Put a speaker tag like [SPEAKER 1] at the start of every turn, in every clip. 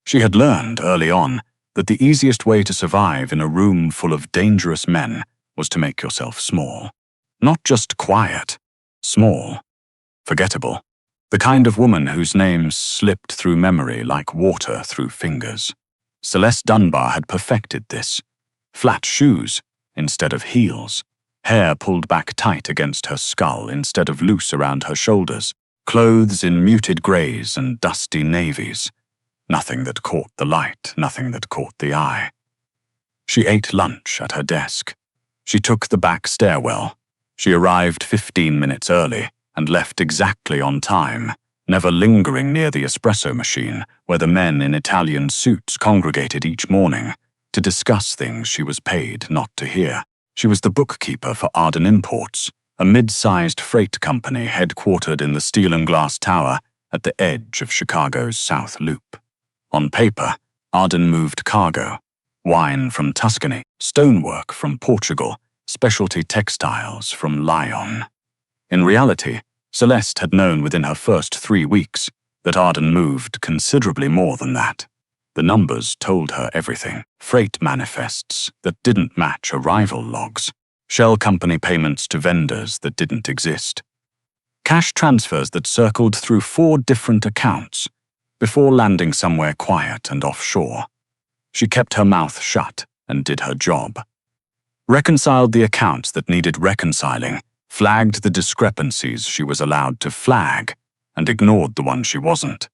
[SPEAKER 1] She had learned early on that the easiest way to survive in a room full of dangerous men was to make yourself small. Not just quiet, small, forgettable. The kind of woman whose name slipped through memory like water through fingers. Celeste Dunbar had perfected this. Flat shoes instead of heels. Hair pulled back tight against her skull instead of loose around her shoulders. Clothes in muted greys and dusty navies. Nothing that caught the light, nothing that caught the eye. She ate lunch at her desk. She took the back stairwell. She arrived 15 minutes early and left exactly on time, never lingering near the espresso machine where the men in Italian suits congregated each morning to discuss things she was paid not to hear. She was the bookkeeper for Arden Imports, a mid-sized freight company headquartered in the steel and glass tower at the edge of Chicago's South Loop. On paper, Arden moved cargo, wine from Tuscany, stonework from Portugal, specialty textiles from Lyon. In reality, Celeste had known within her first 3 weeks that Arden moved considerably more than that. The numbers told her everything. Freight manifests that didn't match arrival logs. Shell company payments to vendors that didn't exist. Cash transfers that circled through 4 different accounts before landing somewhere quiet and offshore. She kept her mouth shut and did her job. Reconciled the accounts that needed reconciling, flagged the discrepancies she was allowed to flag, and ignored the ones she wasn't.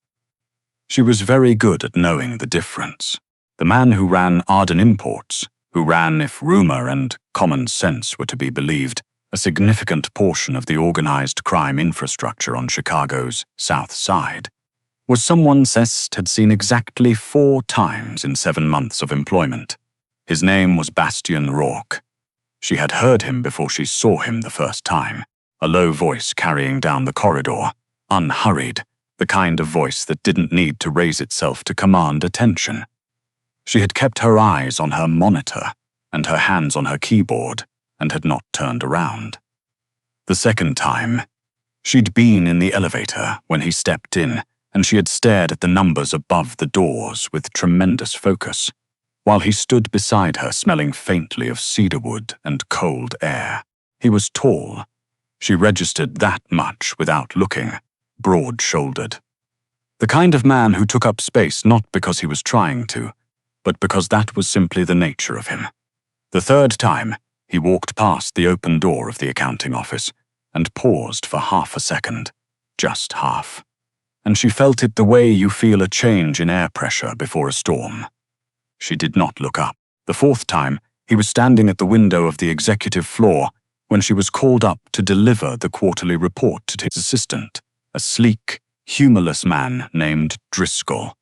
[SPEAKER 1] She was very good at knowing the difference. The man who ran Arden Imports, who ran, if rumor and common sense were to be believed, a significant portion of the organized crime infrastructure on Chicago's South Side, was someone Celeste had seen exactly 4 times in 7 months of employment. His name was Bastian Rourke. She had heard him before she saw him the first time, a low voice carrying down the corridor, unhurried, the kind of voice that didn't need to raise itself to command attention. She had kept her eyes on her monitor and her hands on her keyboard and had not turned around. The second time, she'd been in the elevator when he stepped in, and she had stared at the numbers above the doors with tremendous focus, while he stood beside her smelling faintly of cedarwood and cold air. He was tall. She registered that much without looking, broad-shouldered. The kind of man who took up space not because he was trying to, but because that was simply the nature of him. The third time, he walked past the open door of the accounting office and paused for half a second, just half. And she felt it the way you feel a change in air pressure before a storm. She did not look up. The fourth time, he was standing at the window of the executive floor when she was called up to deliver the quarterly report to his assistant, a sleek, humorless man named Driscoll.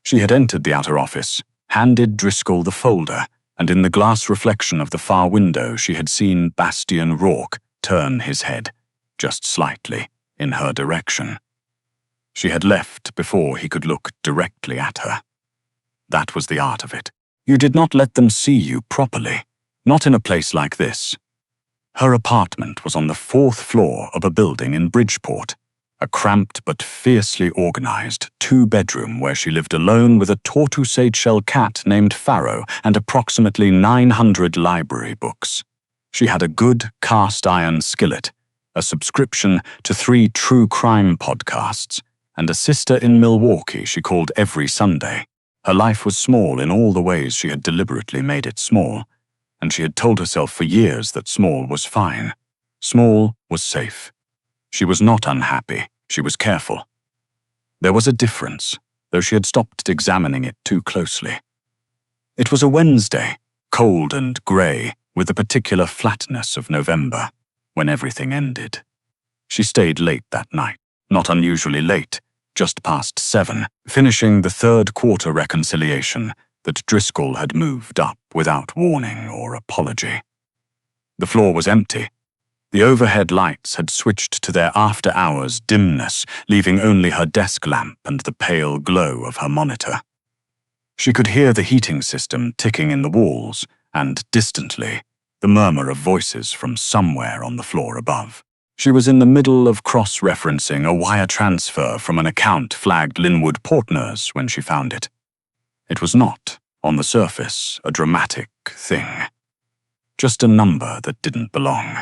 [SPEAKER 1] She had entered the outer office, handed Driscoll the folder, and in the glass reflection of the far window she had seen Bastian Rourke turn his head, just slightly, in her direction. She had left before he could look directly at her. That was the art of it. You did not let them see you properly, not in a place like this. Her apartment was on the 4th floor of a building in Bridgeport, a cramped but fiercely organized 2-bedroom where she lived alone with a tortoise-shell cat named Pharaoh and approximately 900 library books. She had a good cast-iron skillet, a subscription to 3 true crime podcasts, and a sister in Milwaukee she called every Sunday. Her life was small in all the ways she had deliberately made it small, and she had told herself for years that small was fine. Small was safe. She was not unhappy, she was careful. There was a difference, though she had stopped examining it too closely. It was a Wednesday, cold and grey, with the particular flatness of November, when everything ended. She stayed late that night, not unusually late, just past 7, finishing the 3rd quarter reconciliation that Driscoll had moved up without warning or apology. The floor was empty. The overhead lights had switched to their after-hours dimness, leaving only her desk lamp and the pale glow of her monitor. She could hear the heating system ticking in the walls and, distantly, the murmur of voices from somewhere on the floor above. She was in the middle of cross-referencing a wire transfer from an account flagged Linwood Partners when she found it. It was not, on the surface, a dramatic thing. Just a number that didn't belong.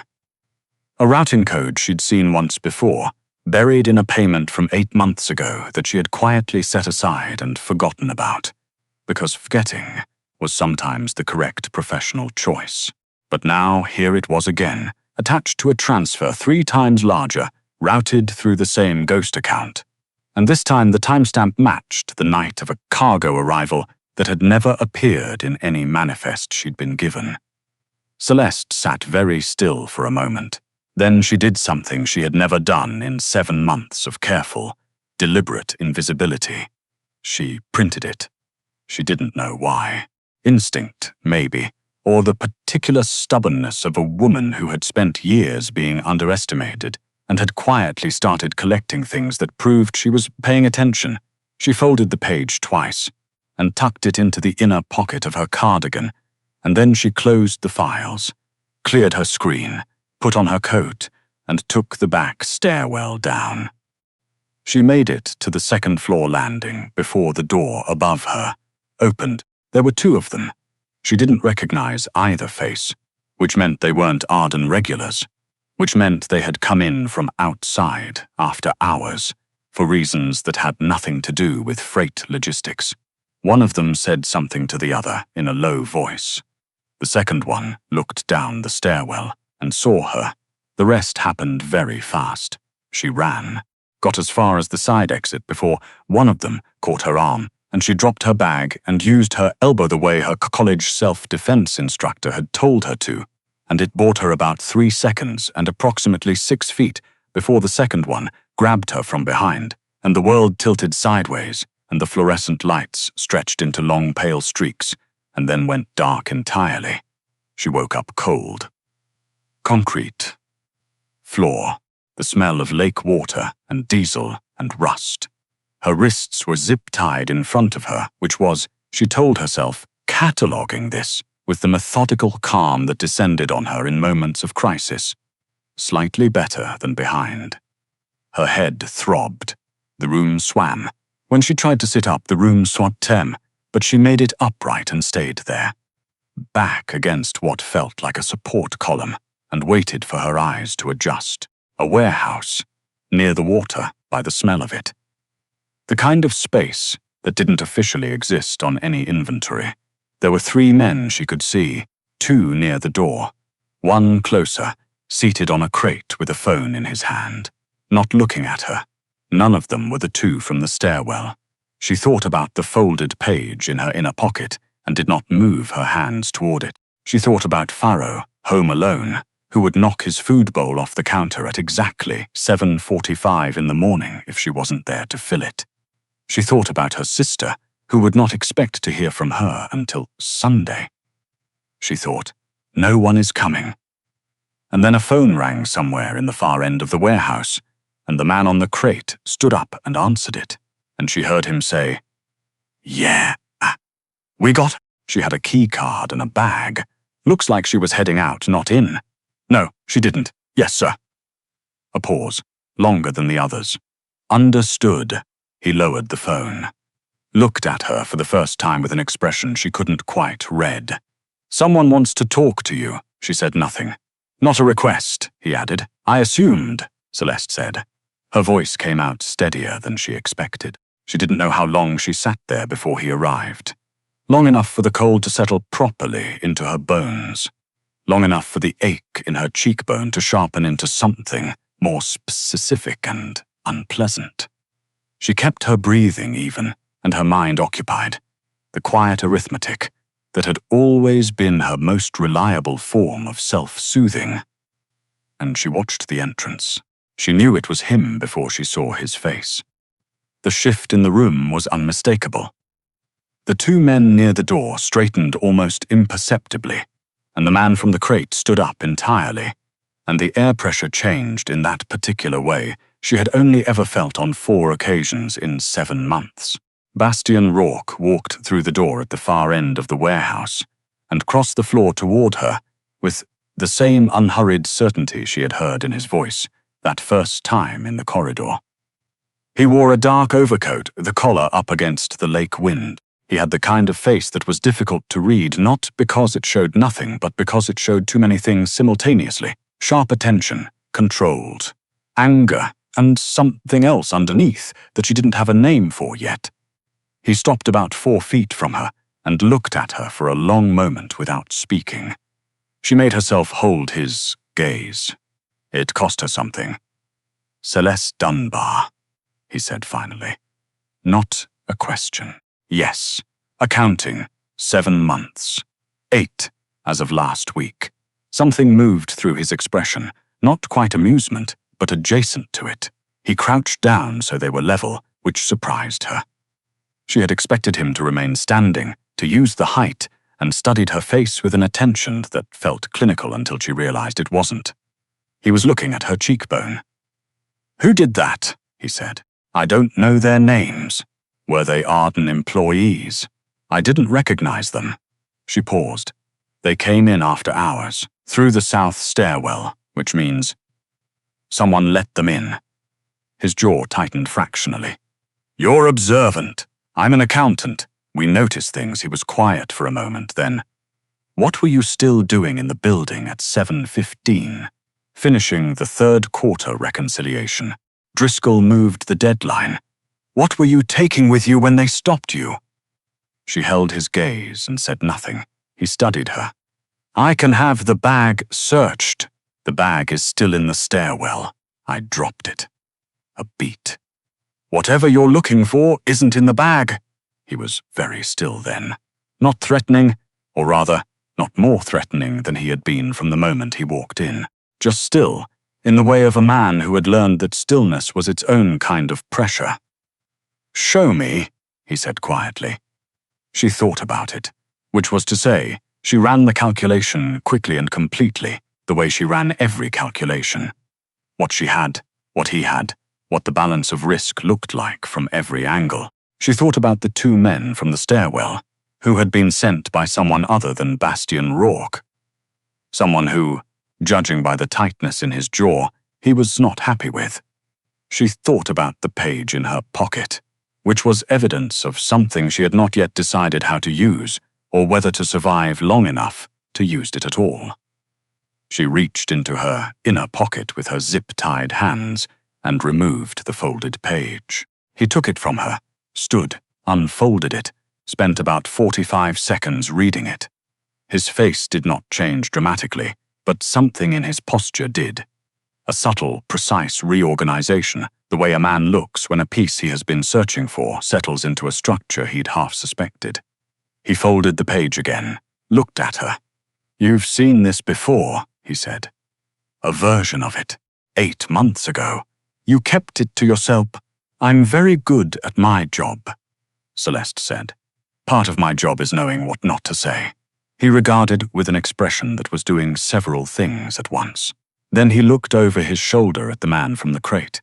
[SPEAKER 1] A routing code she'd seen once before, buried in a payment from 8 months ago that she had quietly set aside and forgotten about, because forgetting was sometimes the correct professional choice. But now here it was again, attached to a transfer 3 times larger, routed through the same ghost account. And this time the timestamp matched the night of a cargo arrival that had never appeared in any manifest she'd been given. Celeste sat very still for a moment. Then she did something she had never done in 7 months of careful, deliberate invisibility. She printed it. She didn't know why. Instinct, maybe, or the particular stubbornness of a woman who had spent years being underestimated and had quietly started collecting things that proved she was paying attention. She folded the page twice and tucked it into the inner pocket of her cardigan, and then she closed the files, cleared her screen, put on her coat, and took the back stairwell down. She made it to the second-floor landing before the door above her opened. There were 2 of them. She didn't recognize either face, which meant they weren't Arden regulars, which meant they had come in from outside after hours for reasons that had nothing to do with freight logistics. One of them said something to the other in a low voice. The second one looked down the stairwell and saw her. The rest happened very fast. She ran, got as far as the side exit before one of them caught her arm, and she dropped her bag and used her elbow the way her college self-defense instructor had told her to, and it bought her about 3 seconds and approximately 6 feet before the second one grabbed her from behind, and the world tilted sideways, and the fluorescent lights stretched into long pale streaks, and then went dark entirely. She woke up cold. Concrete. Floor. The smell of lake water and diesel and rust. Her wrists were zip-tied in front of her, which was, she told herself, cataloguing this with the methodical calm that descended on her in moments of crisis. Slightly better than behind. Her head throbbed. The room swam. When she tried to sit up, the room swat tem, but she made it upright and stayed there, back against what felt like a support column, and waited for her eyes to adjust. A warehouse, near the water by the smell of it. The kind of space that didn't officially exist on any inventory. There were 3 men she could see, 2 near the door, 1 closer, seated on a crate with a phone in his hand, not looking at her. None of them were the 2 from the stairwell. She thought about the folded page in her inner pocket and did not move her hands toward it. She thought about Pharaoh, home alone, who would knock his food bowl off the counter at exactly 7:45 in the morning if she wasn't there to fill it. She thought about her sister, who would not expect to hear from her until Sunday. She thought, no one is coming. And then a phone rang somewhere in the far end of the warehouse, and the man on the crate stood up and answered it, and she heard him say, "Yeah, we got." She had a key card and a bag. Looks like she was heading out, not in. No, she didn't. Yes, sir. A pause, longer than the others. Understood. He lowered the phone. Looked at her for the first time with an expression she couldn't quite read. "Someone wants to talk to you." She said nothing. "Not a request," he added. "I assumed," Celeste said. Her voice came out steadier than she expected. She didn't know how long she sat there before he arrived. Long enough for the cold to settle properly into her bones. Long enough for the ache in her cheekbone to sharpen into something more specific and unpleasant. She kept her breathing even, and her mind occupied. The quiet arithmetic that had always been her most reliable form of self-soothing. And she watched the entrance. She knew it was him before she saw his face. The shift in the room was unmistakable. The 2 men near the door straightened almost imperceptibly, and the man from the crate stood up entirely, and the air pressure changed in that particular way she had only ever felt on 4 occasions in 7 months. Bastian Rourke walked through the door at the far end of the warehouse and crossed the floor toward her with the same unhurried certainty she had heard in his voice that first time in the corridor. He wore a dark overcoat, the collar up against the lake wind. He had the kind of face that was difficult to read, not because it showed nothing, but because it showed too many things simultaneously. Sharp attention, controlled, anger, and something else underneath that she didn't have a name for yet. He stopped about 4 feet from her and looked at her for a long moment without speaking. She made herself hold his gaze. It cost her something. "Celeste Dunbar," he said finally. Not a question. Yes. Accounting. 7 months. 8, as of last week. Something moved through his expression, not quite amusement, but adjacent to it. He crouched down so they were level, which surprised her. She had expected him to remain standing, to use the height, and studied her face with an attention that felt clinical until she realized it wasn't. He was looking at her cheekbone. "Who did that?" he said. "I don't know their names. Were they Arden employees? I didn't recognize them." She paused. "They came in after hours, through the south stairwell, which means someone let them in." His jaw tightened fractionally. "You're observant. I'm an accountant. We notice things." He was quiet for a moment, then, "What were you still doing in the building at 7:15? Finishing the third quarter reconciliation. Driscoll moved the deadline. What were you taking with you when they stopped you?" She held his gaze and said nothing. He studied her. "I can have the bag searched. The bag is still in the stairwell. I dropped it." A beat. "Whatever you're looking for isn't in the bag." He was very still then. Not threatening, or rather, not more threatening than he had been from the moment he walked in. Just still, in the way of a man who had learned that stillness was its own kind of pressure. "Show me," he said quietly. She thought about it, which was to say, she ran the calculation quickly and completely, the way she ran every calculation. What she had, what he had, what the balance of risk looked like from every angle. She thought about the 2 men from the stairwell, who had been sent by someone other than Bastian Rourke. Someone who, judging by the tightness in his jaw, he was not happy with. She thought about the page in her pocket, which was evidence of something she had not yet decided how to use, or whether to survive long enough to use it at all. She reached into her inner pocket with her zip-tied hands and removed the folded page. He took it from her, stood, unfolded it, spent about 45 seconds reading it. His face did not change dramatically, but something in his posture did. A subtle, precise reorganization, the way a man looks when a piece he has been searching for settles into a structure he'd half suspected. He folded the page again, looked at her. "You've seen this before," he said. "A version of it. 8 months ago. You kept it to yourself." "I'm very good at my job," Celeste said. "Part of my job is knowing what not to say." He regarded with an expression that was doing several things at once. Then he looked over his shoulder at the man from the crate.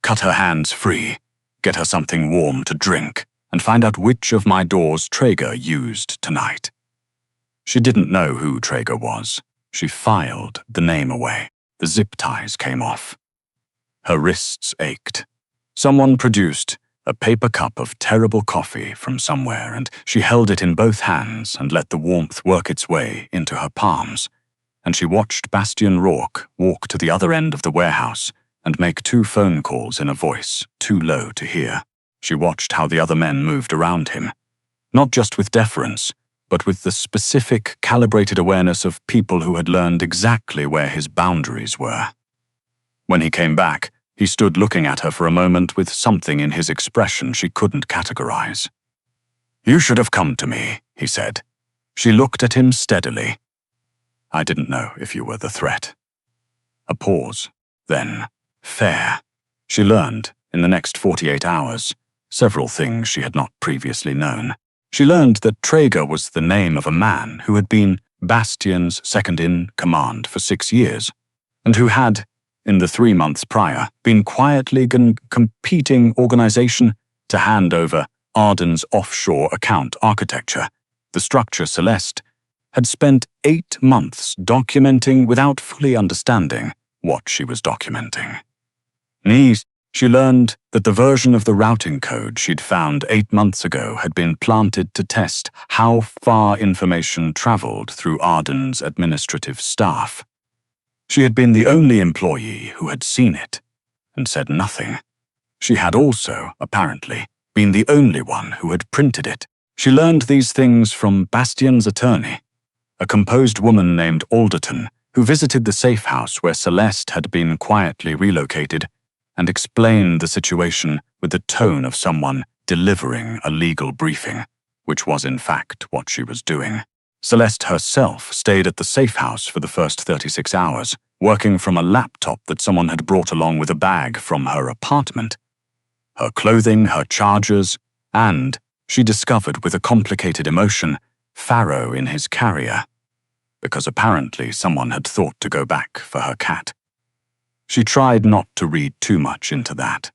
[SPEAKER 1] "Cut her hands free, get her something warm to drink, and find out which of my doors Traeger used tonight." She didn't know who Traeger was. She filed the name away. The zip ties came off. Her wrists ached. Someone produced a paper cup of terrible coffee from somewhere, and she held it in both hands and let the warmth work its way into her palms. And she watched Bastian Rourke walk to the other end of the warehouse and make 2 phone calls in a voice too low to hear. She watched how the other men moved around him, not just with deference, but with the specific, calibrated awareness of people who had learned exactly where his boundaries were. When he came back, he stood looking at her for a moment with something in his expression she couldn't categorize. "You should have come to me," he said. She looked at him steadily. "I didn't know if you were the threat." A pause. Then, fair. She learned, in the next 48 hours, several things she had not previously known. She learned that Traeger was the name of a man who had been Bastian's second-in-command for 6 years, and who had, in the 3 months prior, been quietly competing organization to hand over Arden's offshore account architecture, the structure Celeste had spent 8 months documenting without fully understanding what she was documenting. "Knees," She learned that the version of the routing code she'd found 8 months ago had been planted to test how far information traveled through Arden's administrative staff. She had been the only employee who had seen it and said nothing. She had also, apparently, been the only one who had printed it. She learned these things from Bastian's attorney, a composed woman named Alderton, who visited the safe house where Celeste had been quietly relocated, and explained the situation with the tone of someone delivering a legal briefing, which was in fact what she was doing. Celeste herself stayed at the safe house for the first 36 hours, working from a laptop that someone had brought along with a bag from her apartment. Her clothing, her chargers, and, she discovered with a complicated emotion, Pharaoh in his carrier, because apparently someone had thought to go back for her cat. She tried not to read too much into that.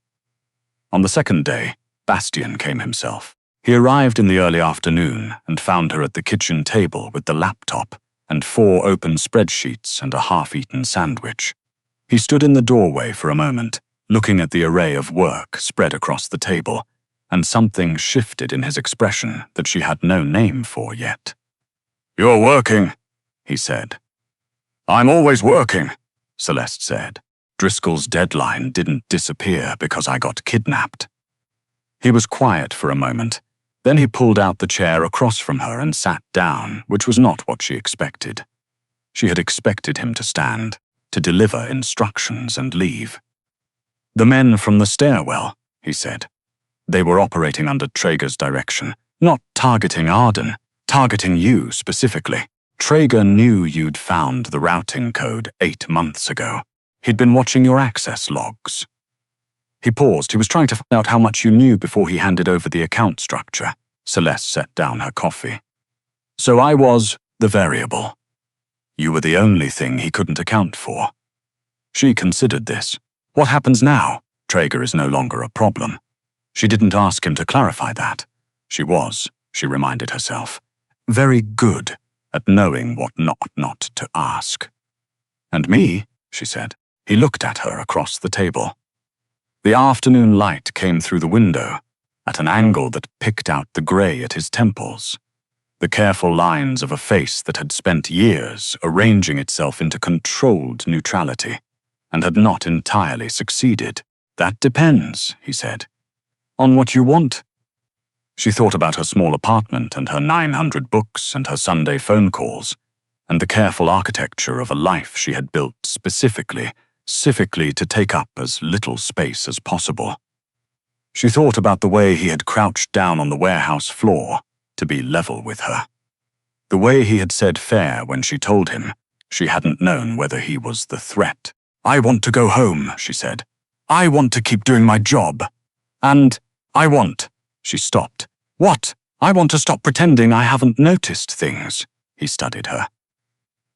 [SPEAKER 1] On the second day, Bastian came himself. He arrived in the early afternoon and found her at the kitchen table with the laptop and 4 open spreadsheets and a half-eaten sandwich. He stood in the doorway for a moment, looking at the array of work spread across the table, and something shifted in his expression that she had no name for yet. "You're working," he said. "I'm always working," Celeste said. "Driscoll's deadline didn't disappear because I got kidnapped." He was quiet for a moment. Then he pulled out the chair across from her and sat down, which was not what she expected. She had expected him to stand, to deliver instructions and leave. "The men from the stairwell," he said. "They were operating under Traeger's direction, not targeting Arden, targeting you specifically. Traeger knew you'd found the routing code 8 months ago. He'd been watching your access logs." He paused. He was trying to find out how much you knew before he handed over the account structure. Celeste set down her coffee. "So I was the variable. You were the only thing he couldn't account for." She considered this. What happens now? Traeger is no longer a problem. She didn't ask him to clarify that. She reminded herself, very good at knowing what not to ask. "And me?" she said. He looked at her across the table. The afternoon light came through the window, at an angle that picked out the grey at his temples, the careful lines of a face that had spent years arranging itself into controlled neutrality, and had not entirely succeeded. "That depends," he said, "on what you want." She thought about her small apartment and her 900 books and her Sunday phone calls, and the careful architecture of a life she had built specifically to take up as little space as possible. She thought about the way he had crouched down on the warehouse floor to be level with her. The way he had said fair when she told him she hadn't known whether he was the threat. "I want to go home," she said. "I want to keep doing my job. And She stopped. "What? I want to stop pretending I haven't noticed things." He studied her.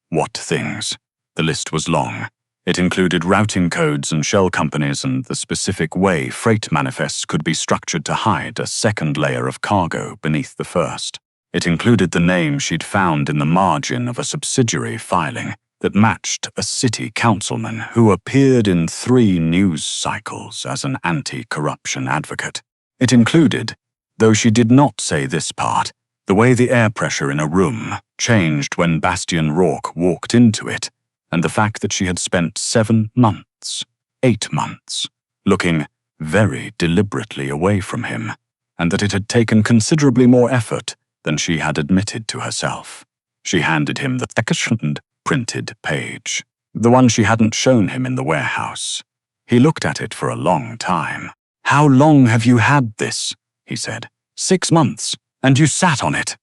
[SPEAKER 1] What things? The list was long. It included routing codes and shell companies and the specific way freight manifests could be structured to hide a second layer of cargo beneath the first. It included the name she'd found in the margin of a subsidiary filing that matched a city councilman who appeared in 3 news cycles as an anti-corruption advocate. It included, though she did not say this part, the way the air pressure in a room changed when Bastian Rourke walked into it, and the fact that she had spent 7 months, 8 months, looking very deliberately away from him, and that it had taken considerably more effort than she had admitted to herself. She handed him the second printed page, the one she hadn't shown him in the warehouse. He looked at it for a long time. "How long have you had this?" he said. 6 months, and you sat on it."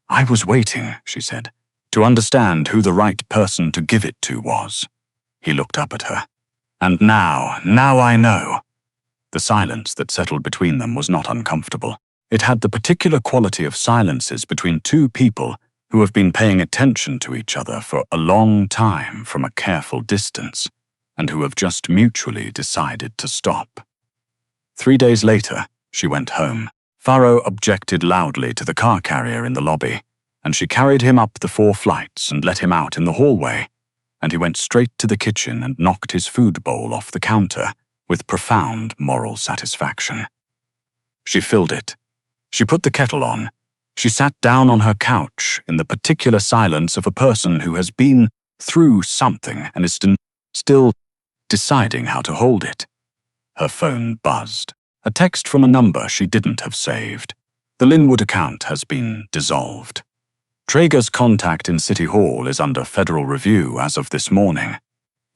[SPEAKER 1] "I was waiting," she said, "to understand who the right person to give it to was." He looked up at her. "And now I know." The silence that settled between them was not uncomfortable. It had the particular quality of silences between 2 people who have been paying attention to each other for a long time from a careful distance, and who have just mutually decided to stop. 3 days later, she went home. Pharaoh objected loudly to the car carrier in the lobby, and she carried him up the 4 flights and let him out in the hallway, and he went straight to the kitchen and knocked his food bowl off the counter, with profound moral satisfaction. She filled it. She put the kettle on. She sat down on her couch in the particular silence of a person who has been through something and is still deciding how to hold it. Her phone buzzed. A text from a number she didn't have saved. The Linwood account has been dissolved. Traeger's contact in City Hall is under federal review as of this morning.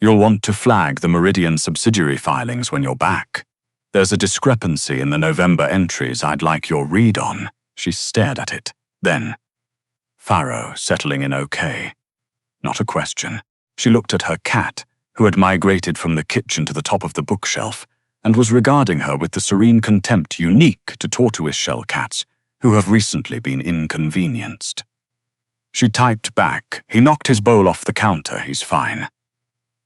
[SPEAKER 1] You'll want to flag the Meridian subsidiary filings when you're back. There's a discrepancy in the November entries I'd like your read on. She stared at it. Then, Farrow settling in okay. Not a question. She looked at her cat, who had migrated from the kitchen to the top of the bookshelf, and was regarding her with the serene contempt unique to tortoise-shell cats who have recently been inconvenienced. She typed back, "He knocked his bowl off the counter, he's fine."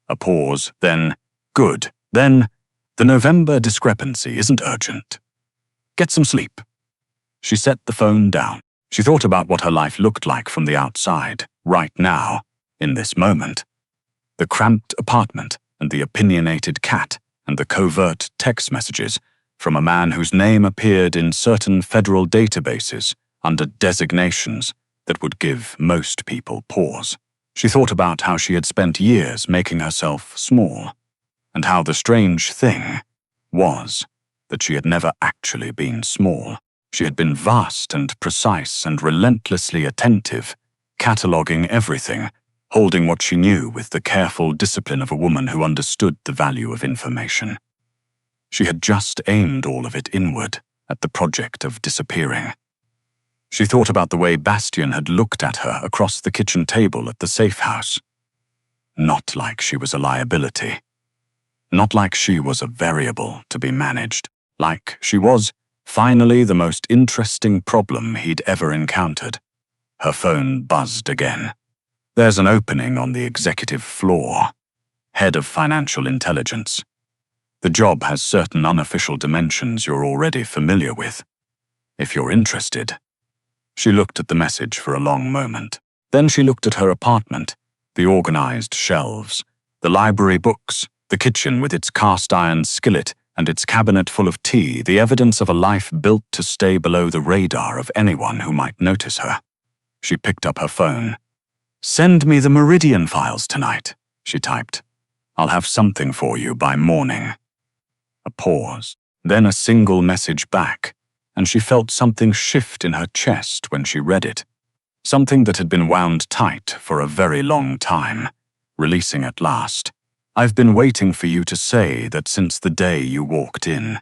[SPEAKER 1] A pause, then, "Good, then, the November discrepancy isn't urgent. Get some sleep." She set the phone down. She thought about what her life looked like from the outside, right now, in this moment. The cramped apartment and the opinionated cat and the covert text messages from a man whose name appeared in certain federal databases under designations that would give most people pause. She thought about how she had spent years making herself small, and how the strange thing was that she had never actually been small. She had been vast and precise and relentlessly attentive, cataloging everything, holding what she knew with the careful discipline of a woman who understood the value of information. She had just aimed all of it inward at the project of disappearing. She thought about the way Bastian had looked at her across the kitchen table at the safe house. Not like she was a liability. Not like she was a variable to be managed. Like she was, finally, the most interesting problem he'd ever encountered. Her phone buzzed again. "There's an opening on the executive floor. Head of Financial Intelligence. The job has certain unofficial dimensions you're already familiar with. If you're interested." She looked at the message for a long moment. Then she looked at her apartment, the organized shelves, the library books, the kitchen with its cast-iron skillet and its cabinet full of tea, the evidence of a life built to stay below the radar of anyone who might notice her. She picked up her phone. "Send me the Meridian files tonight," she typed. "I'll have something for you by morning." A pause, then a single message back, and she felt something shift in her chest when she read it. Something that had been wound tight for a very long time, releasing at last. "I've been waiting for you to say that since the day you walked in."